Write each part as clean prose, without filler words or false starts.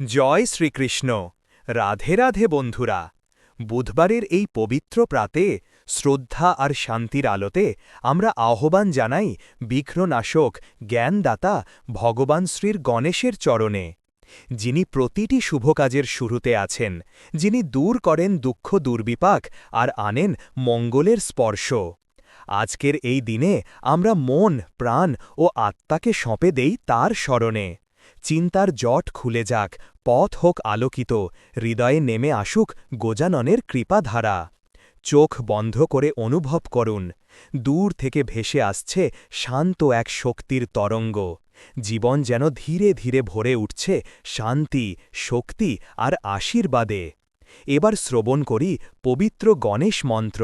জয় শ্রীকৃষ্ণ। রাধে রাধে বন্ধুরা। বুধবারের এই পবিত্র প্রাতে শ্রদ্ধা আর শান্তির আলোতে আমরা আহ্বান জানাই বিঘ্ননাশক জ্ঞানদাতা ভগবান শ্রীর গণেশের চরণে, যিনি প্রতিটি শুভ কাজের শুরুতে আছেন, যিনি দূর করেন দুঃখ দুর্বিপাক আর আনেন মঙ্গলের স্পর্শ। আজকের এই দিনে আমরা মন, প্রাণ ও আত্মাকে সঁপে দেই তার স্মরণে। চিন্তার জট খুলে যাক, পথ হোক আলোকিত, হৃদয়ে নেমে আসুক গজাননের কৃপাধারা। চোখ বন্ধ করে অনুভব করুন, দূর থেকে ভেসে আসছে শান্ত এক শক্তির তরঙ্গ। জীবন যেন ধীরে ধীরে ভরে উঠছে শান্তি, শক্তি আর আশীর্বাদে। এবার শ্রবণ করি পবিত্র গণেশ মন্ত্র,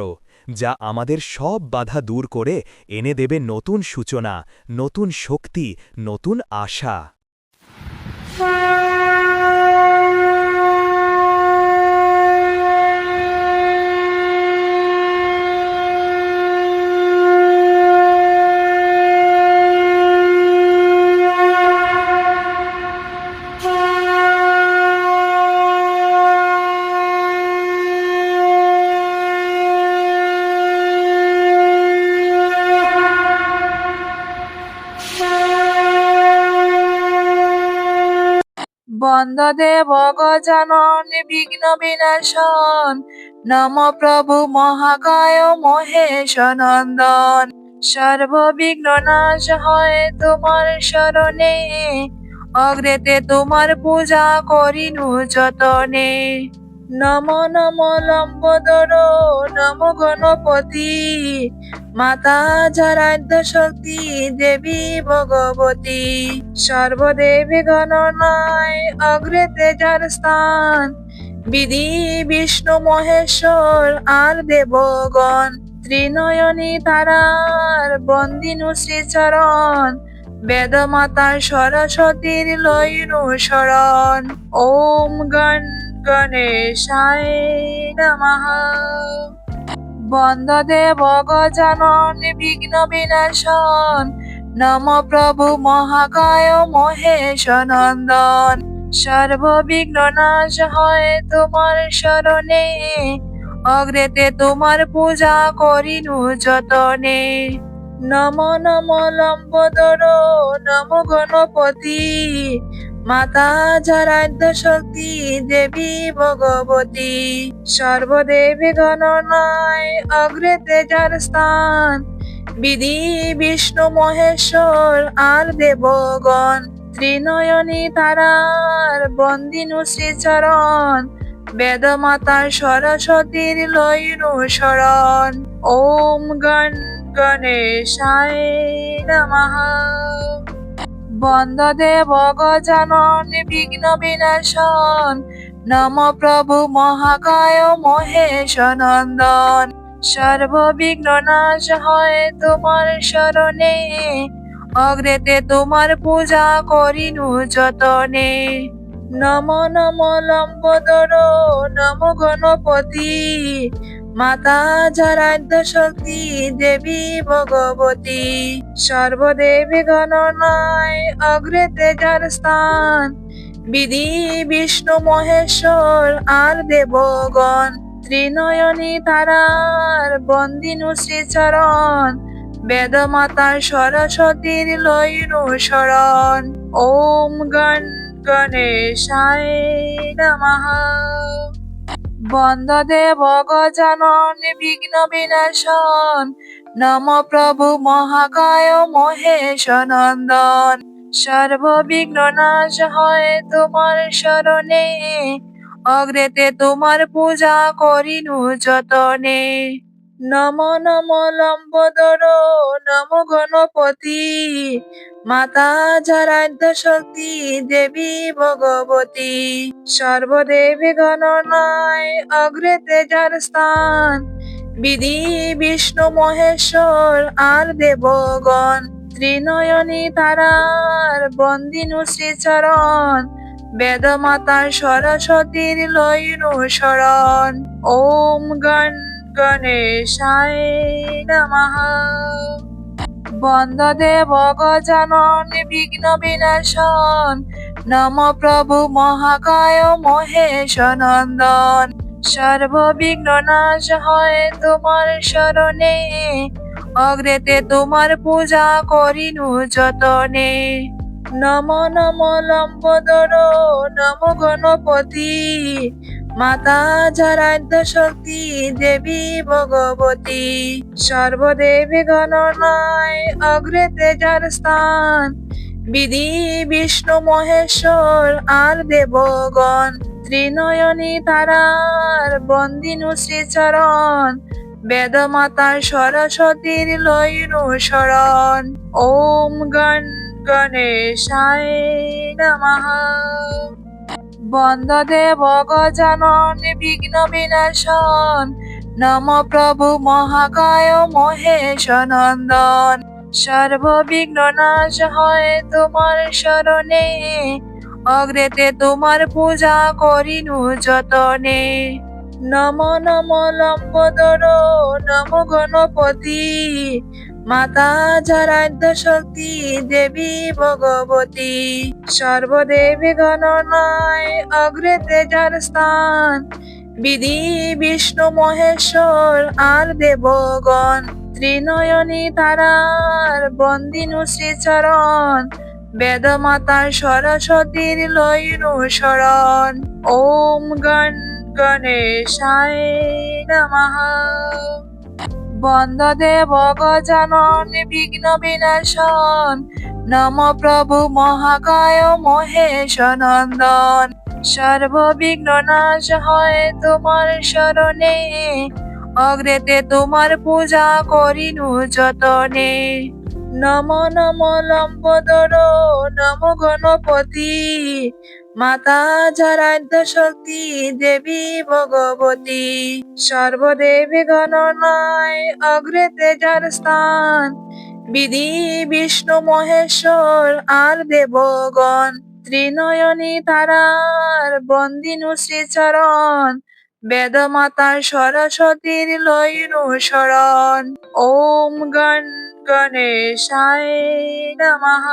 যা আমাদের সব বাধা দূর করে এনে দেবে নতুন সূচনা, নতুন শক্তি, নতুন আশা। বন্দদেব গজানন বিঘ্ন বিনাশন, নম প্রভু মহাকায় মহেশ নন্দন। সর্ববিঘ্ন নাশ হয় তোমার শরণে, অগ্রেতে তোমার পূজা করিনু যতনে। নম নম লম্বোদর নম গণপতি, মাতা যারাধ্য শক্তি দেবী ভগবতী। সর্বদেবী গণনায় অগ্রেতে যার স্থান, বিধি বিষ্ণু মহেশ্বর আর দেবগণ। ত্রিনয়নী তারার বন্দিনু শ্রীচরণ, বেদমাতার সরস্বতীর লইনু শরণ। ওম গণ গণেশায় নমঃ। বন্দদেব গজানন বিঘ্ন বিনাশন, নম প্রভু মহাকায় মহেশ নন্দন। সর্ববিঘ্ন নাশ হয় তোমার শরণে, অগ্রেতে তোমার পূজা করিনু যতনে। নম নম লম্বোদর নম গণপতি, মাতা যারাধ্য শক্তি দেবী ভগবতী। সর্বদেবী গণনায় অগ্রেতে যার স্থান, বিধি বিষ্ণু মহেশ্বর আর দেবগণ। ত্রিনয়নী তারার বন্দিনু শ্রীচরণ, বেদমাতার সরস্বতীর লইনু শরণ। ওম গণ গণেশায় নমঃ। বন্দদেব গজানন বিঘ্ন বিনাশন, নম প্রভু মহাকায় মহেশ নন্দন। সর্ববিঘ্ন নাশ হয় তোমার শরণে, অগ্রেতে তোমার পূজা করিনু যতনে। নম নম লম্বোদর নম গণপতি, মাতা যারাধ্য শক্তি দেবী ভগবতী। সর্বদেবী গণনায় অগ্রেতে যার স্থান, বিধি বিষ্ণু মহেশ্বর আর দেবগণ। ত্রিনয়নী তারার বন্দিনু শ্রীচরণ, বেদমাতার সরস্বতীর লইনু শরণ। ওম গণ গণেশায় নমঃ। বন্দদেব গজানন বিঘ্ন বিনাশন, নম প্রভু মহাকায় মহেশ নন্দন। সর্ববিঘ্ন নাশ হয় তোমার শরণে, অগ্রেতে তোমার পূজা করিনু যতনে। নম নম লম্বোদর নম গণপতি, মাতা যারাধ্য শক্তি দেবী ভগবতী। সর্বদেবী গণনায় অগ্রেতে যার স্থান, বিধি বিষ্ণু মহেশ্বর আর দেবগণ। ত্রিনয়নী তারার বন্দিনু শ্রীচরণ, বেদমাতার সরস্বতীর লইনু শরণ। ওম গণ গণেশায় নমঃ। বন্দদেব গজানন বিঘ্ন বিনাশন, নম প্রভু মহাকায় মহেশ নন্দন। সর্ববিঘ্ন নাশ হয় তোমার শরণে, অগ্রেতে তোমার পূজা করিনু যতনে। নম নম লম্বোদর নম গণপতি, মাতা যারাধ্য শক্তি দেবী ভগবতী। সর্বদেবী গণনায় অগ্রেতে যার স্থান, বিধি বিষ্ণু মহেশ্বর আর দেবগণ। ত্রিনয়নী তারার বন্দিনু শ্রীচরণ, বেদমাতার সরস্বতীর লইনু শরণ। ওম গণ গণেশায় নমঃ। বন্দদেব গজানন বিঘ্ন বিনাশন, নম প্রভু মহাকায় মহেশ নন্দন। সর্ববিঘ্ন নাশ হয় তোমার শরণে, অগ্রেতে তোমার পূজা করিনু যতনে। নম নম লম্বোদর নম গণপতি, মাতা যারাধ্য শক্তি দেবী ভগবতী। সর্বদেবী গণনায় অগ্রেতে যার স্থান, বিধি বিষ্ণু মহেশ্বর আর দেবগণ। ত্রিনয়নী তারার বন্দিনু শ্রীচরণ, বেদমাতার সরস্বতীর লইনু শরণ। ওম গণ গণেশায় নমঃ। বন্দদেব গজানন বিঘ্ন বিনাশন, নম প্রভু মহাকায় মহেশ নন্দন। সর্ববিঘ্ন নাশ হয় তোমার শরণে, অগ্রেতে তোমার পূজা করিনু যতনে। নম নম লম্বোদর নম গণপতি, মাতা যারাধ্য শক্তি দেবী ভগবতী। সর্বদেবী গণনায় অগ্রেতে যার স্থান, বিধি বিষ্ণু মহেশ্বর আর দেবগণ। ত্রিনয়নী তারার বন্দিনু শ্রীচরণ, বেদমাতার সরস্বতীর লইনু শরণ। ওম গণ গণেশায় নমঃ।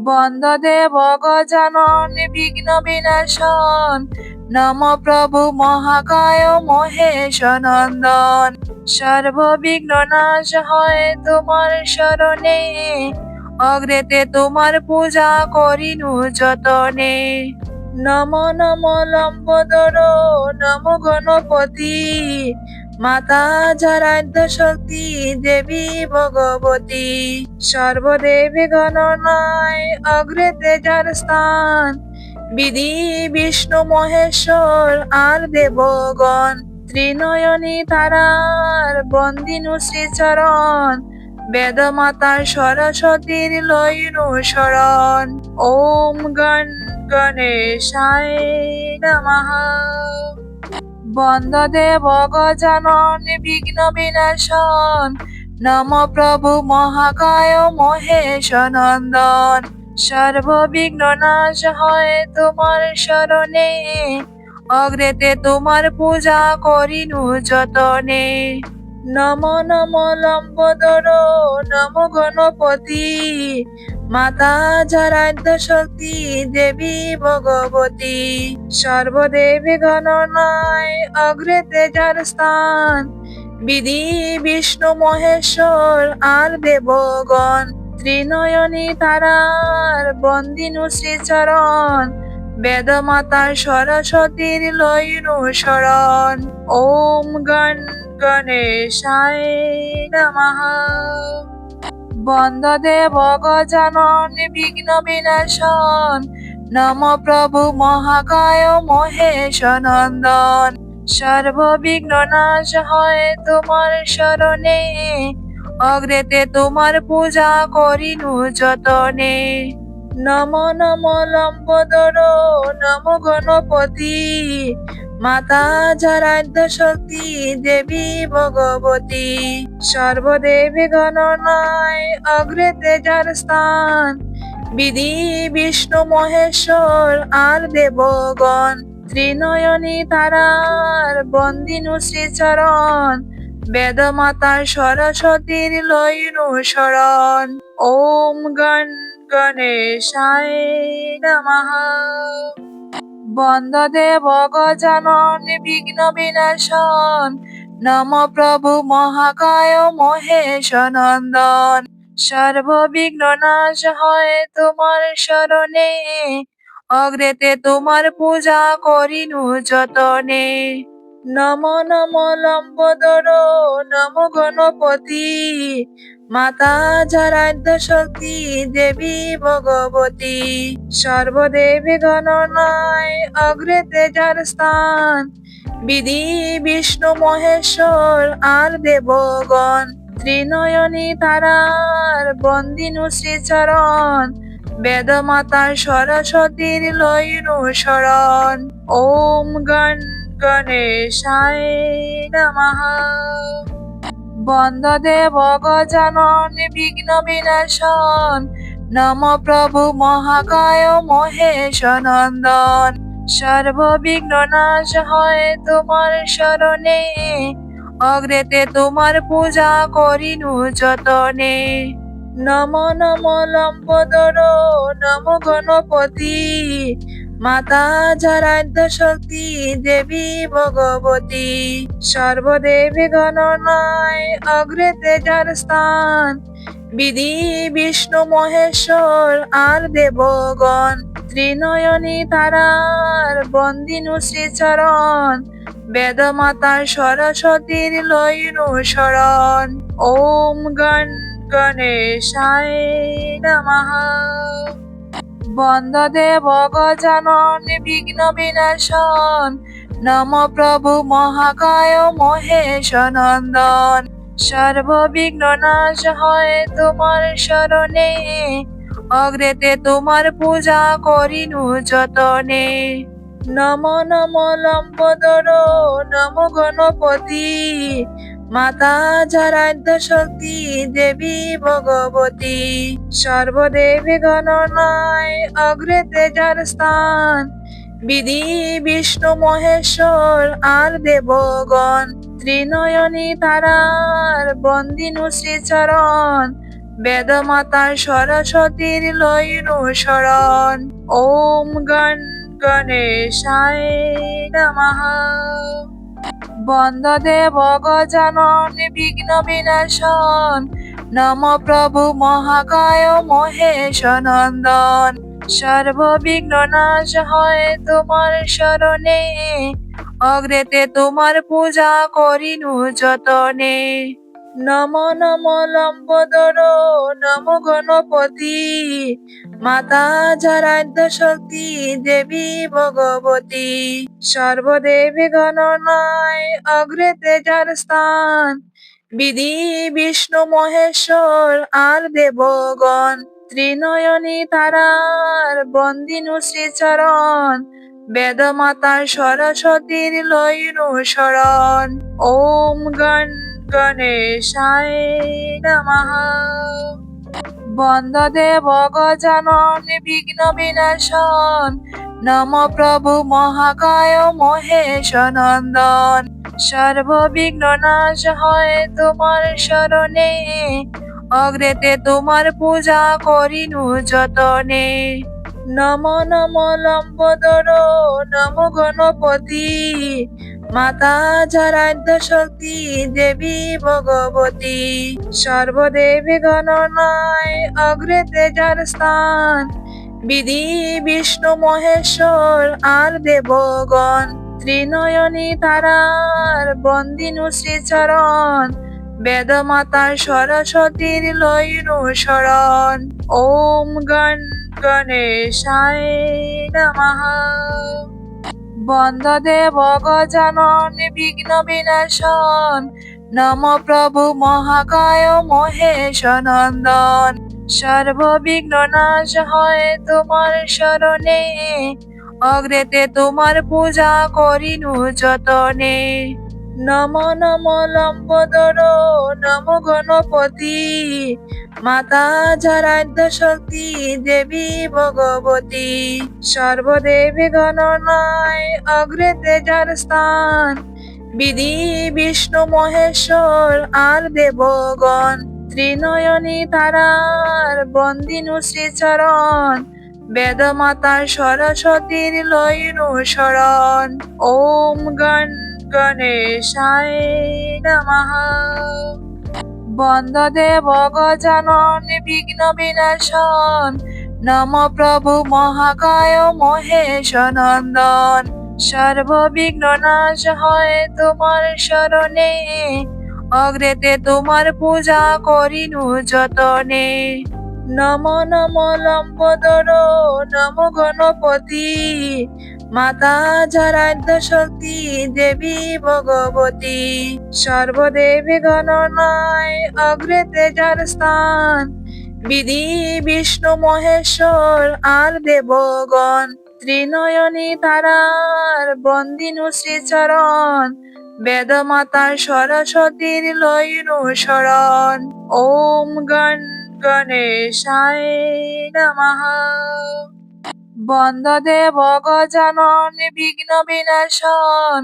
বন্দদেব গজানন বিঘ্ন বিনাশন, নম প্রভু মহাকায় মহেশ নন্দন। সর্ববিঘ্ন নাশ হয় তোমার শরণে, অগ্রেতে তোমার পূজা করিনু যতনে। নম নম লম্বোদর নম গণপতি, মাতা যারাধ্য শক্তি দেবী ভগবতী। সর্বদেবী গণনায় অগ্রেতে যার স্থান, বিধি বিষ্ণু মহেশ্বর আর দেবগণ। ত্রিনয়নী তারার বন্দিনু শ্রীচরণ, বেদমাতার সরস্বতীর লইনু শরণ। ওম গণ গণেশায় নমঃ। বন্দদেব গজানন বিঘ্ন বিনাশন, নম প্রভু মহাকায় মহেশ নন্দন। সর্ববিঘ্ন নাশ হয় তোমার শরণে, অগ্রেতে তোমার পূজা করিনু যতনে। নম নম লম্বোদর নম গণপতি, মাতা যারাধ্য শক্তি দেবী ভগবতী। সর্বদেবী গণনায় অগ্রেতে যার স্থান, বিধি বিষ্ণু মহেশ্বর আর দেবগণ। ত্রিনয়নী তারার বন্দিনু শ্রীচরণ, বেদমাতার সরস্বতীর লইনু শরণ। ওম গণ গণেশায় নমঃ। বন্দদেব গজানন বিঘ্ন বিনাশন, নম প্রভু মহাকায় মহেশ নন্দন। সর্ববিঘ্ন নাশ হয় তোমার শরণে, অগ্রেতে তোমার পূজা করিনু যতনে। নম নম লম্বোদর নম গণপতি, মাতা যারাধ্য শক্তি দেবী ভগবতী। সর্বদেবী গণনায় অগ্রেতে যার স্থান, বিধি বিষ্ণু মহেশ্বর আর দেবগণ। ত্রিনয়নী তারার বন্দিনু শ্রীচরণ, বেদমাতার সরস্বতীর লইনু শরণ। ওম গণ গণেশায় নমঃ। বন্দদেব গজানন বিঘ্ন বিনাশন, নম প্রভু মহাকায় মহেশ নন্দন। সর্ববিঘ্ন নাশ হয় তোমার শরণে, অগ্রেতে তোমার পূজা করিনু যতনে। নম নম লম্বোদর নম গণপতি, মাতা যারাধ্য শক্তি দেবী ভগবতী। সর্বদেবী গণনায় অগ্রেতে যার স্থান, বিধি বিষ্ণু মহেশ্বর আর দেবগণ। ত্রিনয়নী তারার বন্দিনু শ্রীচরণ, বেদমাতার সরস্বতীর লইনু শরণ। ওম গণেশায় নমঃ। বন্দদেব গজানন বিঘ্ন বিনাশন, নম প্রভু মহাকায় মহেশ নন্দন। সর্ববিঘ্ন নাশ হয় তোমার শরণে, অগ্রেতে তোমার পূজা করিনু যতনে। নম নম লম্বোদর নম গণপতি, মাতা যারাধ্য শক্তি দেবী ভগবতী। সর্বদেবী গণনায় অগ্রেতে যার স্থান, বিধি বিষ্ণু মহেশ্বর আর দেবগণ। ত্রিনয়নী তারার বন্দিনু শ্রীচরণ, বেদমাতার সরস্বতীর লইনু শরণ। ওম গণেশায় নমঃ। বন্দদেব গজানন বিঘ্ন বিনাশন, নম প্রভু মহাকায় মহেশ নন্দন। সর্ববিঘ্ন নাশ হয় তোমার শরণে, অগ্রেতে তোমার পূজা করিনু যতনে। নম নম লম্বোদর নম গণপতি, মাতা যারাধ্য শক্তি দেবী ভগবতী। সর্বদেবী গণনায় অগ্রেতে যার স্থান, বিধি বিষ্ণু মহেশ্বর আর দেবগণ। ত্রিনয়নী তারার বন্দিনু শ্রীচরণ, বেদমাতার সরস্বতীর লইনু শরণ। ওম গণেশায় নমঃ। বন্দদেব গজানন বিঘ্ন বিনাশন, নম প্রভু মহাকায় মহেশ নন্দন। সর্ববিঘ্ন নাশ হয় তোমার শরণে, অগ্রেতে তোমার পূজা করিনু যতনে। নম নম লম্বোদর নম গণপতি, মাতা যারাধ্য শক্তি দেবী ভগবতী। সর্বদেবী গণনায় অগ্রেতে যার স্থান, বিধি বিষ্ণু মহেশ্বর আর দেবগণ। ত্রিনয়নী তারার বন্দিনু শ্রীচরণ, বেদমাতার সরস্বতীর লইনু শরণ। ওম গণেশায় নমঃ। বন্দদেব গজানন বিঘ্ন বিনাশন, নম প্রভু মহাকায় মহেশ নন্দন। সর্ববিঘ্ন নাশ হয় তোমার শরণে, অগ্রেতে তোমার পূজা করিনু যতনে। নম নম লম্বোদর নম গণপতি, মাতা যারাধ্য শক্তি দেবী ভগবতী। সর্বদেবী গণনায় অগ্রেতে যার স্থান, বিধি বিষ্ণু মহেশ্বর আর দেবগণ। ত্রিনয়নী তারার বন্দিনু শ্রীচরণ, বেদমাতার সরস্বতীর লইনু শরণ। ওম গণেশায় নমঃ। বন্দদেব গজানন বিঘ্ন বিনাশন, নম প্রভু মহাকায় মহেশ নন্দন। সর্ববিঘ্ন নাশ হয় তোমার শরণে, অগ্রেতে তোমার পূজা করিনু যতনে। নম নম লম্বোদর নম গণপতি, মাতা যারাধ্য শক্তি দেবী ভগবতী। সর্বদেবী গণনায় অগ্রেতে যার স্থান, বিধি বিষ্ণু মহেশ্বর আর দেবগণ। ত্রিনয়নী তারার বন্দিনু শ্রীচরণ বেদমাতার সরস্বতীর লয়নু শরণ ওম গণ গণেশায় নমঃ বন্দদেব গজানন বিঘ্ন বিনাশন নম প্রভু মহাকায় মহেশ নন্দন সর্ববিঘ্ন নাশ হয় তোমার শরণে অগ্রেতে তোমার পূজা করিনু যতনে নম নম লম্বোদর নম গণপতি মাতা যারাধ্য শক্তি দেবী ভগবতী সর্বদেবী গণনায় অগ্রেতে যার স্থান বিধি বিষ্ণু মহেশ্বর আর দেবগণ ত্রিনয়নী তারার বন্দিনু শ্রীচরণ বেদমাতার সরস্বতীর লয়নু শরণ ওম গণ গণেশায় নমঃ বন্দদেব গজানন বিঘ্ন বিনাশন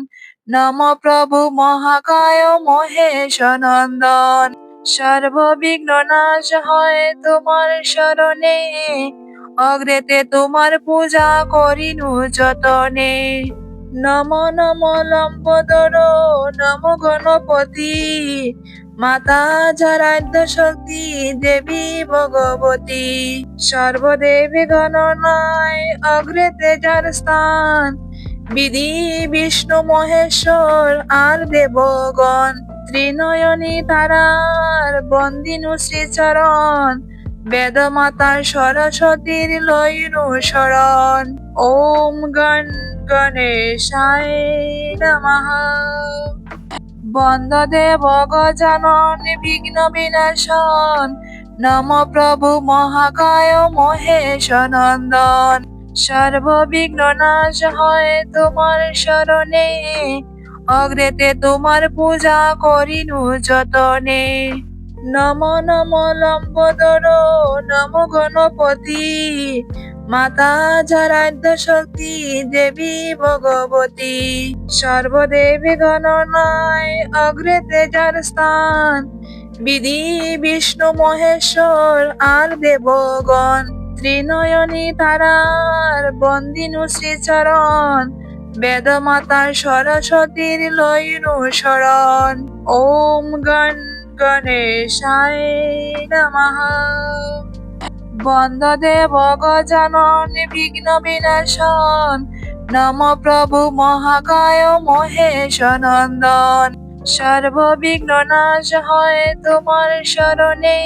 নম প্রভু মহাকায় মহেশ নন্দন সর্ববিঘ্ন নাশ হয় তোমার শরণে অগ্রেতে তোমার পূজা করিনু যতনে নম নম লম্বোদর নম গণপতি মাতা যারাধ্য শক্তি দেবী ভগবতী সর্বদেবী গণনায় অগ্রেতে যার স্থান বিধি বিষ্ণু মহেশ্বর আর দেবগণ ত্রিনয়নী তারার বন্দিনু শ্রীচরণ বেদমাতার সরস্বতীর লয়নু শরণ ওম গণ গণেশায় নমঃ বন্দদেব গজানন বিঘ্ন বিনাশন নম প্রভু মহাকায় মহেশ নন্দন সর্ববিঘ্ন নাশ হয় তোমার শরণে অগ্রেতে তোমার পূজা করিনু যতনে নম নম লম্বোদর নম গণপতি মাতা যারাধ্য শক্তি দেবী ভগবতী সর্বদেবী গণনায় অগ্রেতে যার স্থান বিধি বিষ্ণু মহেশ্বর আর দেবগণ ত্রিনয়নী তারার বন্দিনু শ্রীচরণ বেদমাতার সরস্বতীর লয়নু শরণ ওম গণ গণেশায় নমঃ বন্দদেব গজানন বিঘ্ন বিনাশন নম প্রভু মহাকায় মহেশ নন্দন সর্ববিঘ্ন নাশ হয় তোমার শরণে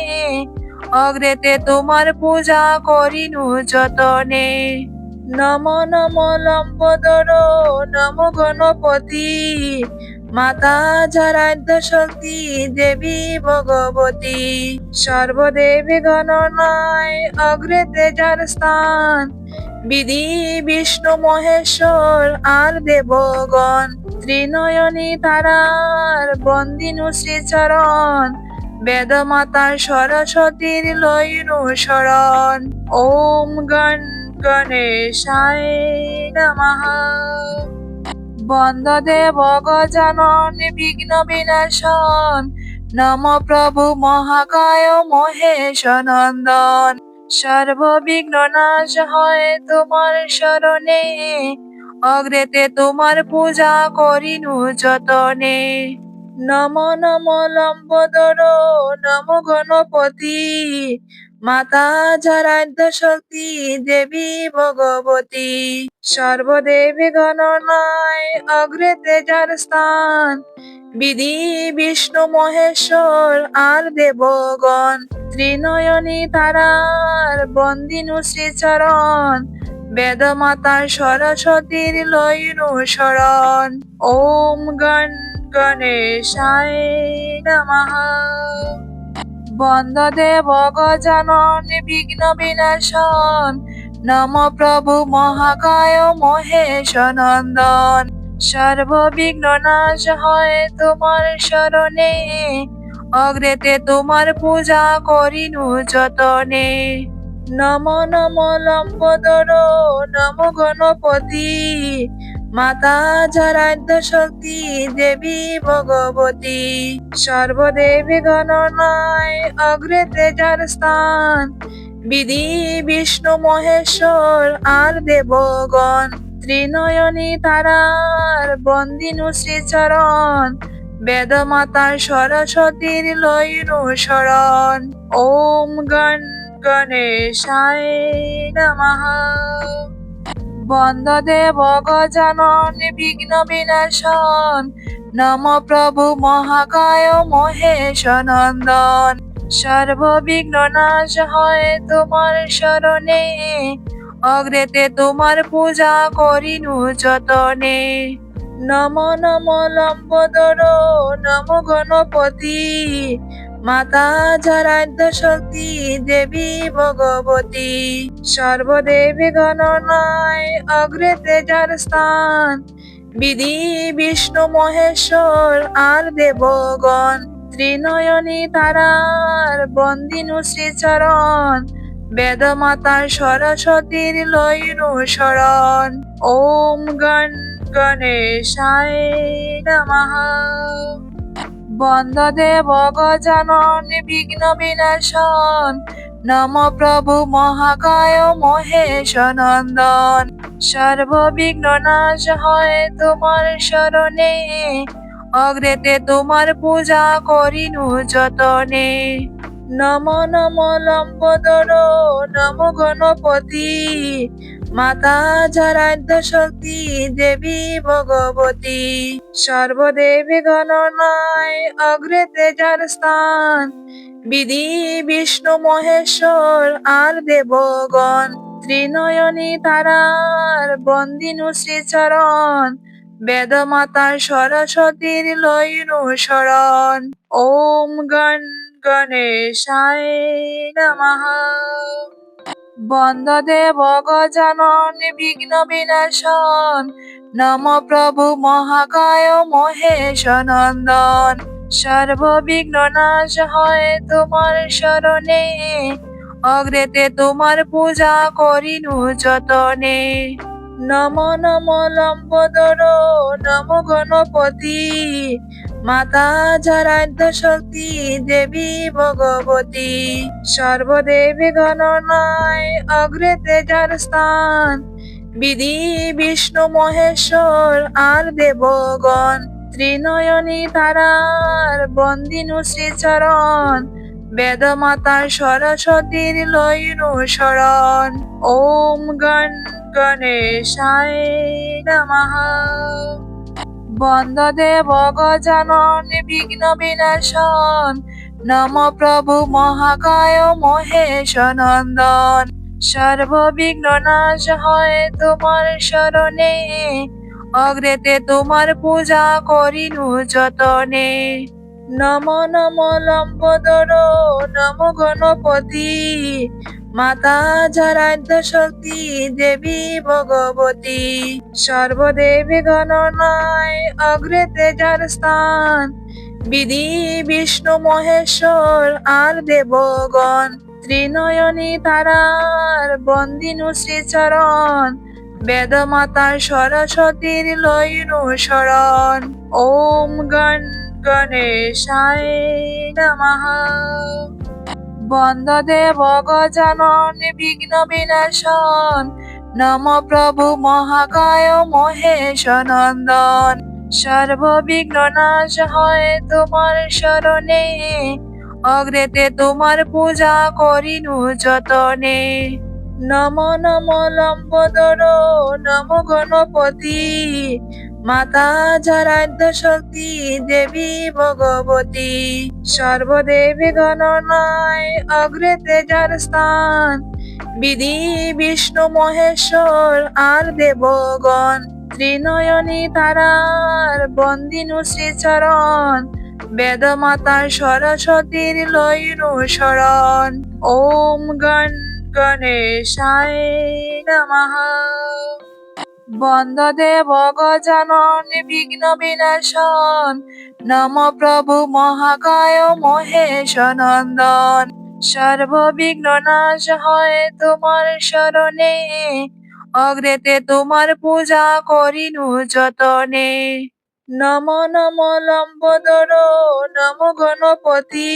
অগ্রেতে তোমার পূজা করিনু যতনে নম নম লম্বোদর নম গণপতি মাতা যারাধ্য শক্তি দেবী ভগবতী সর্বদেবী গণনায় অগ্রেতে যার স্থান বিধি বিষ্ণু মহেশ্বর আর দেবগণ ত্রিনয়নী তারার বন্দিনু শ্রীচরণ বেদমাতার সরস্বতীর লয়নু শরণ ওম গণ গণেশায় নমঃ বন্দদেব গজানন বিঘ্ন বিনাশন নম প্রভু মহাকায় মহেশ নন্দন সর্ববিঘ্ন নাশ হয় তোমার শরণে অগ্রেতে তোমার পূজা করিনু যতনে নম নম লম্বোদর নম গণপতি মাতা যারাধ্য শক্তি দেবী ভগবতী সর্বদেবী গণনায় অগ্রেতে যার স্থান বিধি বিষ্ণু মহেশ্বর আর দেবগণ ত্রিনয়নী তারার বন্দিনু শ্রীচরণ বেদমাতার সরস্বতীর লয়নু শরণ ওম গণ গণেশায় নমঃ বন্দদেব গজানন বিঘ্ন বিনাশন নম প্রভু মহাকায় মহেশ নন্দন সর্ববিঘ্ন নাশ হয় তোমার শরণে অগ্রেতে তোমার পূজা করিনু যতনে নম নম লম্বোদর নম গণপতি মাতা যারাধ্য শক্তি দেবী ভগবতী, সর্বদেবী গণনায় অগ্রেতে যার স্থান, বিধি বিষ্ণু মহেশ্বর আর দেবগণ, ত্রিনয়নী তারার বন্দিনু শ্রীচরণ, বেদমাতার সরস্বতীর লইনু শরণ। ওম গণ গণেশায় নমঃ। বন্দদেব গজানন বিঘ্ন বিনাশন, নম প্রভু মহাকায় মহেশ নন্দন, সর্ববিঘ্ন নাশ হয় তোমার শরণে, অগ্রেতে তোমার পূজা করিনু যতনে। নম নম লম্বোদর নম গণপতি, মাতা যারাধ্য শক্তি দেবী ভগবতী, সর্বদেবী গণনায় অগ্রেতে যার স্থান, বিধি বিষ্ণু মহেশ্বর আর দেবগণ, ত্রিনয়নী তারার বন্দিনু শ্রীচরণ, বেদমাতার সরস্বতীর লইনু শরণ। ওম গণ গণেশায় নমঃ। বন্দদেব গজানন বিঘ্ন বিনাশন, নম প্রভু মহাকায় মহেশ নন্দন, সর্ববিঘ্ন নাশ হয় তোমার শরণে, অগ্রেতে তোমার পূজা করিনু যতনে। নম নম লম্বোদর নম গণপতি, মাতা যারাধ্য শক্তি দেবী ভগবতী, সর্বদেবী গণনায় অগ্রেতে যার স্থান, বিধি বিষ্ণু মহেশ্বর আর দেবগণ, ত্রিনয়নী তারার বন্দিনু শ্রীচরণ, বেদমাতার সরস্বতীর লইনু শরণ। ওম গণ গণেশায় নমঃ। বন্দদেব গজানন বিঘ্ন বিনাশন, নম প্রভু মহাকায় মহেশ নন্দন, সর্ববিঘ্ন নাশ হয় তোমার শরণে, অগ্রেতে তোমার পূজা করিনু যতনে। নম নম লম্বোদর নম গণপতি, মাতা যারাধ্য শক্তি দেবী ভগবতী, সর্বদেবী গণনায় অগ্রেতে যার স্থান, বিধি বিষ্ণু মহেশ্বর আর দেবগণ, ত্রিনয়নী তারার বন্দিনু শ্রীচরণ, বেদমাতার সরস্বতীর লইনু শরণ। ওম গণ গণেশায় নমঃ। বন্দদেব গজানন বিঘ্ন বিনাশন, নম প্রভু মহাকায় মহেশ নন্দন, সর্ববিঘ্ন নাশ হয় তোমার শরণে, অগ্রেতে তোমার পূজা করিনু যতনে। নম নম লম্বোদর নম গণপতি, মাতা যারাধ্য শক্তি দেবী ভগবতী, সর্বদেবী গণনায় অগ্রেতে যার স্থান, বিধি বিষ্ণু মহেশ্বর আর দেবগণ, ত্রিনয়নী তারার বন্দিনু শ্রীচরণ, বেদমাতার সরস্বতীর লইনু শরণ। ওম গণ গণেশায় নমঃ। বন্দদেব গজানন বিঘ্ন বিনাশন, নম প্রভু মহাকায় মহেশ নন্দন, সর্ববিঘ্ন নাশ হয় তোমার শরণে, অগ্রেতে তোমার পূজা করিনু যতনে। নম নম লম্বোদর নম গণপতি, মাতা যারাধ্য শক্তি দেবী ভগবতী, সর্বদেবী গণনায় অগ্রেতে যার স্থান, বিধি বিষ্ণু মহেশ্বর আর দেবগণ, ত্রিনয়নী তারার বন্দিনু শ্রীচরণ, বেদমাতার সরস্বতীর লইনু শরণ। ওম গণ গণেশায় নমঃ। বন্দদেব গজানন বিঘ্ন বিনাশন, নম প্রভু মহাকায় মহেশ নন্দন, সর্ববিঘ্ন নাশ হয় তোমার শরণে, অগ্রেতে তোমার পূজা করিনু যতনে। নম নম লম্বোদর নম গণপতি,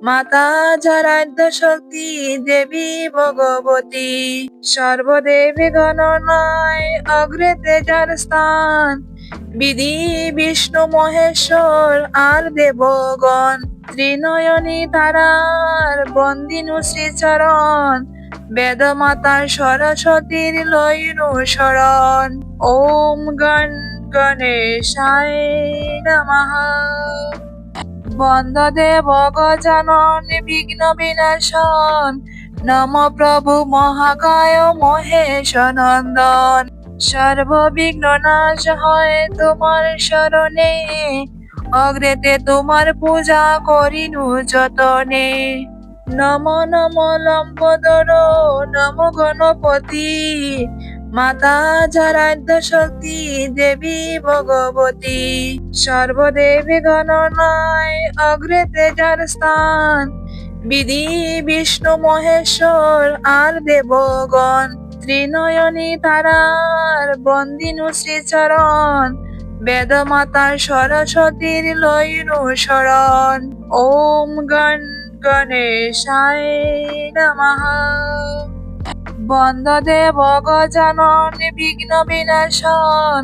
মাতা যারাধ্য শক্তি দেবী ভগবতী। সর্বদেবী গণনায় অগ্রেতে যার স্থান, বিধি বিষ্ণু মহেশ্বর আর দেবগণ। ত্রিনয়নী তারার বন্দিনু শ্রীচরণ, বেদমাতার সরস্বতীর লইনু শরণ। ওম গণ গণেশায় নমঃ। বন্দদেব গজানন বিঘ্ন বিনাশন, নম প্রভু মহাকায় মহেশ নন্দন। সর্ববিঘ্ন নাশ হয় তোমার শরণে, অগ্রেতে তোমার পূজা করিনু যতনে। নম নম লম্বোদর নম গণপতি, মাতা যারাধ্য শক্তি দেবী ভগবতী। সর্বদেবী গণনায় অগ্রেতে যার স্থান, বিধি বিষ্ণু মহেশ্বর আর দেবগণ। ত্রিনয়নী তারার বন্দিনু শ্রীচরণ, বেদমাতার সরস্বতীর লইনু শরণ। ওম গণ গণেশায় নমঃ। বন্দদেব গজানন বিঘ্ন বিনাশন,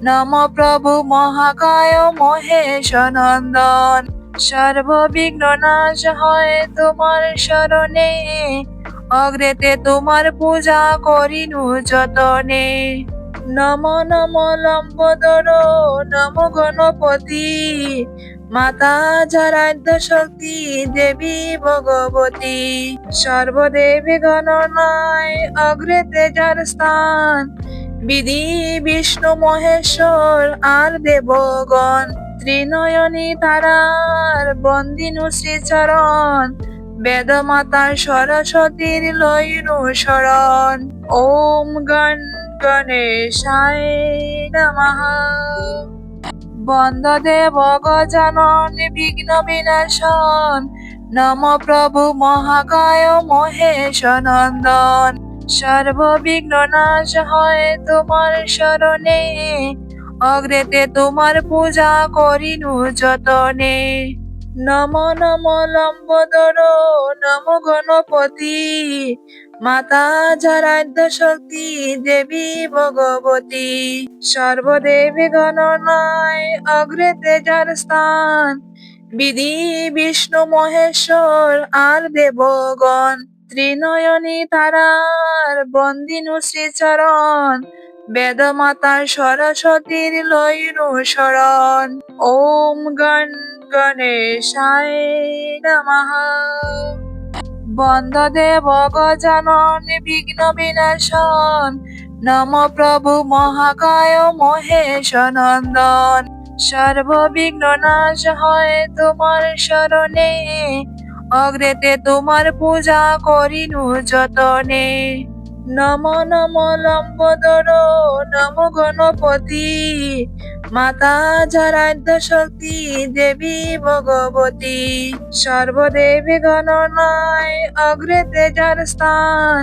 নম প্রভু মহাকায় মহেশ নন্দন। সর্ববিঘ্ন নাশ হয় তোমার শরণে, অগ্রেতে তোমার পূজা করিনু যতনে। নম নম লম্বোদর নম গণপতি, মাতা যারাধ্য শক্তি দেবী ভগবতী। সর্বদেবী গণনায় অগ্রেতে যার স্থান, বিধি বিষ্ণু মহেশ্বর আর দেবগণ। ত্রিনয়নী তারার বন্দিনু শ্রীচরণ, বেদমাতার সরস্বতীর লইনু শরণ। ওম গণ গণেশায় নমঃ। বন্দদেব গজানন বিঘ্ন বিনাশন, নম প্রভু মহাকায় মহেশ নন্দন। সর্ববিঘ্ন নাশ হয় তোমার শরণে, অগ্রেতে তোমার পূজা করিনু যতনে। নম নম লম্বোদর নম গণপতি, মাতা যারাধ্য শক্তি দেবী ভগবতী। সর্বদেবী গণনায় অগ্রেতে যার স্থান, বিধি বিষ্ণু মহেশ্বর আর দেবগণ। ত্রিনয়নী তারার বন্দিনু শ্রীচরণ, বেদমাতার সরস্বতীর লইনু শরণ। ওম গণ গণেশায় নমঃ। বন্দদেব গজানন বিঘ্ন বিনাশন, নম প্রভু মহাকায় মহেশ নন্দন। সর্ববিঘ্ন নাশ হয় তোমার শরণে, অগ্রেতে তোমার পূজা করিনু যতনে। নম নম লম্বোদর নম গণপতি, মাতা যারাধ্য শক্তি দেবী ভগবতী। সর্বদেবী গণনায় অগ্রেতে যার স্থান,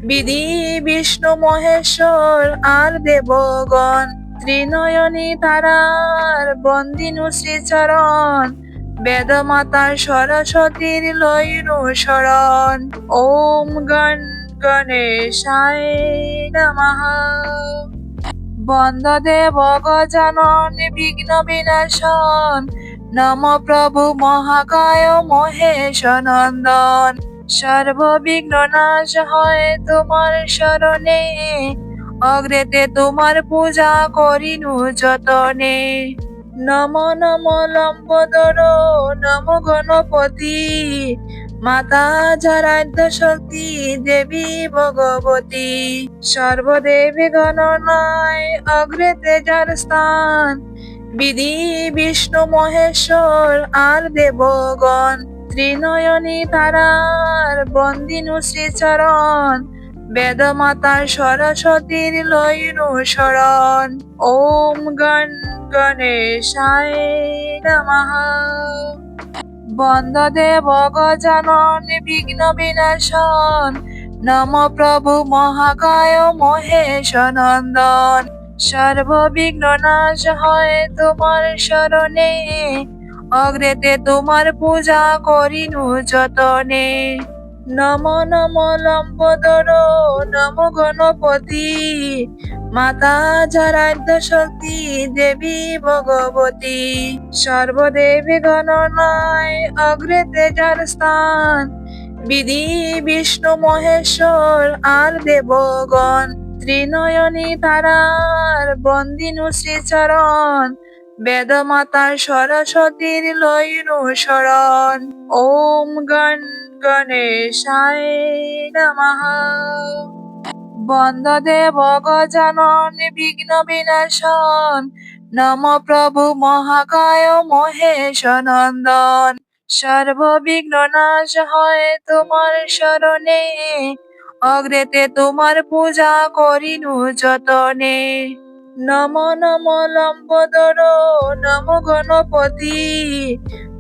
বিধি বিষ্ণু মহেশ্বর আর দেবগণ। ত্রিনয়নী তারার বন্দিনু শ্রীচরণ, বেদমাতার সরস্বতীর লইনু শরণ। ওম গণ গণেশায় নমঃ। বন্দদেব গজানন বিঘ্ন বিনাশন, নম প্রভু মহাকায় মহেশ নন্দন। সর্ববিঘ্ন নাশ হয় তোমার শরণে, অগ্রেতে তোমার পূজা করিনু যতনে। নম নম লম্বোদর নম গণপতি, মাতা যারাধ্য শক্তি দেবী ভগবতী। সর্বদেবী গণনায় অগ্রেতে যার স্থান, বিধি বিষ্ণু মহেশ্বর আর দেবগণ। ত্রিনয়নী তারার বন্দিনু শ্রীচরণ, বেদমাতার সরস্বতীর লইনু শরণ। ওম গণ গণেশায় নমঃ। বন্দদেব গজানন বিঘ্ন বিনাশন, নম প্রভু মহাকায় মহেশ নন্দন সর্ববিঘ্ন নাশ হয় তোমার শরণে অগ্রেতে তোমার পূজা করিনু যতনে নম নম লম্বোদর নম গণপতি মাতা যারাধ্য শক্তি দেবী ভগবতী সর্বদেবী গণনায় অগ্রেতে যার স্থান বিধি বিষ্ণু মহেশ্বর আর দেবগণ ত্রিনয়নী তারার বন্দিনু শ্রীচরণ বেদমাতার সরস্বতীর লয়নু শরণ ওম গণ গণেশায় নমঃ বন্দদেব গজানন বিঘ্ন বিনাশন নম প্রভু মহাকায় মহেশ নন্দন সর্ববিঘ্ন নাশ হয় তোমার শরণে অগ্রেতে তোমার পূজা করিনু যতনে নম নম লম্বোদর নম গণপতি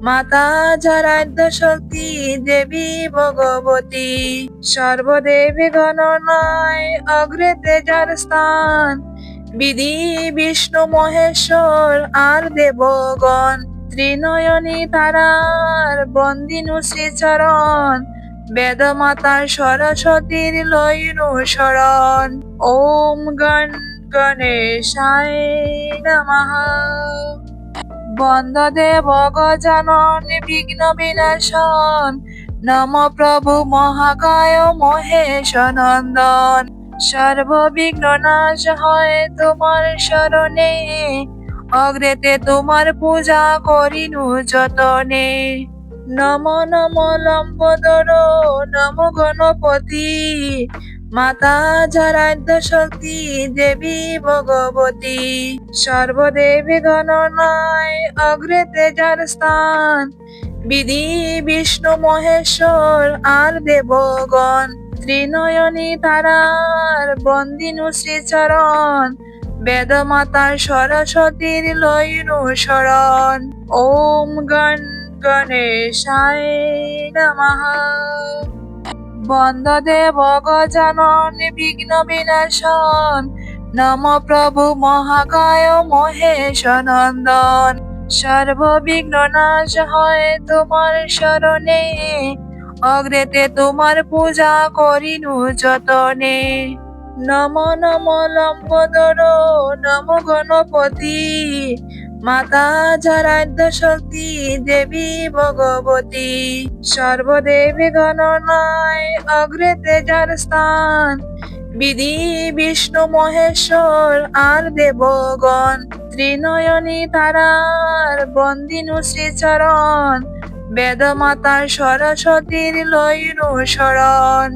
মাতা যারাধ্য শক্তি দেবী ভগবতী সর্বদেবী গণনায় অগ্রেতে যার স্থান বিধি বিষ্ণু মহেশ্বর আর দেবগণ ত্রিনয়নী তারার বন্দিনু শ্রীচরণ বেদমাতার সরস্বতীর লয়নু শরণ ওম গণ গণেশায় নমঃ বন্দদেব গজানন বিঘ্ন বিনাশন নম প্রভু মহাকায় মহেশ নন্দন সর্ববিঘ্ন নাশ হয় তোমার শরণে অগ্রেতে তোমার পূজা করিনু যতনে নম নম লম্বোদর নম গণপতি মাতা যারাধ্য শক্তি দেবী ভগবতী সর্বদেবী গণনায় অগ্রেতে যার স্থান বিধি বিষ্ণু মহেশ্বর আর দেবগণ ত্রিনয়নী তারার বন্দিনু শ্রীচরণ বেদমাতার সরস্বতীর লয়নু শরণ ওম গণ গণেশায় নমঃ বন্দদেব গজানন বিঘ্ন বিনাশন নম প্রভু মহাকায় মহেশ নন্দন সর্ববিঘ্ন নাশ হয় তোমার শরণে অগ্রেতে তোমার পূজা করিনু যতনে নম নম লম্বোদর নম গণপতি মাতা যারাধ্য শক্তি দেবী ভগবতী সর্বদেবী গণনায় অগ্রেতে যার স্থান বিধি বিষ্ণু মহেশ্বর আর দেবগণ ত্রিনয়নী তারার বন্দিনু শ্রীচরণ বেদমাতার সরস্বতীর লয়নু শরণ